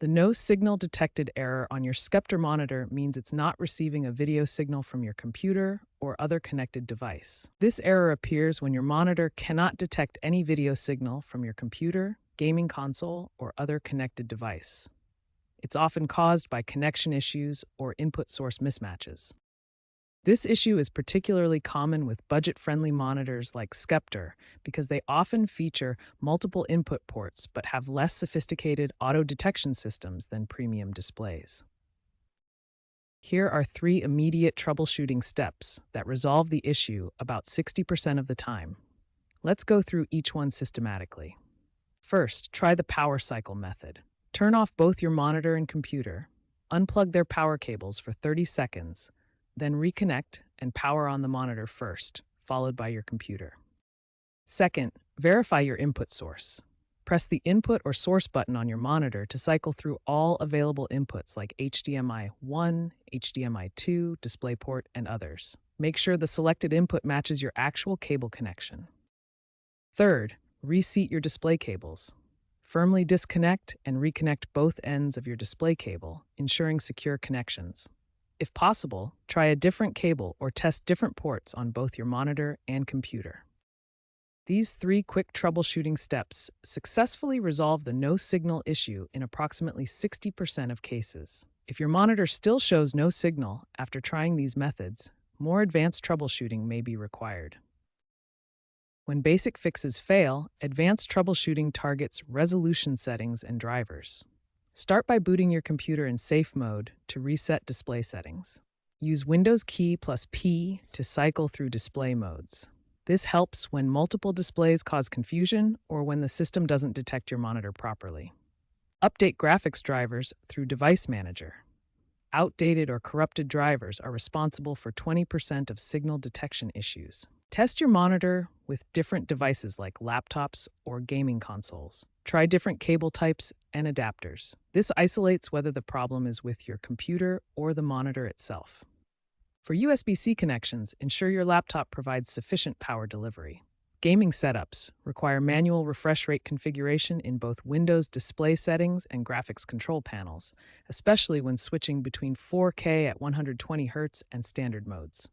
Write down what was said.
The no signal detected error on your Sceptre monitor means it's not receiving a video signal from your computer or other connected device. This error appears when your monitor cannot detect any video signal from your computer, gaming console, or other connected device. It's often caused by connection issues or input source mismatches. This issue is particularly common with budget-friendly monitors like Sceptre because they often feature multiple input ports but have less sophisticated auto-detection systems than premium displays. Here are 3 immediate troubleshooting steps that resolve the issue about 60% of the time. Let's go through each one systematically. First, try the power cycle method. Turn off both your monitor and computer, unplug their power cables for 30 seconds, then reconnect and power on the monitor first, followed by your computer. Second, verify your input source. Press the input or source button on your monitor to cycle through all available inputs like HDMI 1, HDMI 2, DisplayPort, and others. Make sure the selected input matches your actual cable connection. Third, reseat your display cables. Firmly disconnect and reconnect both ends of your display cable, ensuring secure connections. If possible, try a different cable or test different ports on both your monitor and computer. These 3 quick troubleshooting steps successfully resolve the no signal issue in approximately 60% of cases. If your monitor still shows no signal after trying these methods, more advanced troubleshooting may be required. When basic fixes fail, advanced troubleshooting targets resolution settings and drivers. Start by booting your computer in safe mode to reset display settings. Use Windows key plus P to cycle through display modes. This helps when multiple displays cause confusion or when the system doesn't detect your monitor properly. Update graphics drivers through Device Manager. Outdated or corrupted drivers are responsible for 20% of signal detection issues. Test your monitor with different devices like laptops or gaming consoles. Try different cable types and adapters. This isolates whether the problem is with your computer or the monitor itself. For USB-C connections, ensure your laptop provides sufficient power delivery. Gaming setups require manual refresh rate configuration in both Windows display settings and graphics control panels, especially when switching between 4K at 120 Hz and standard modes.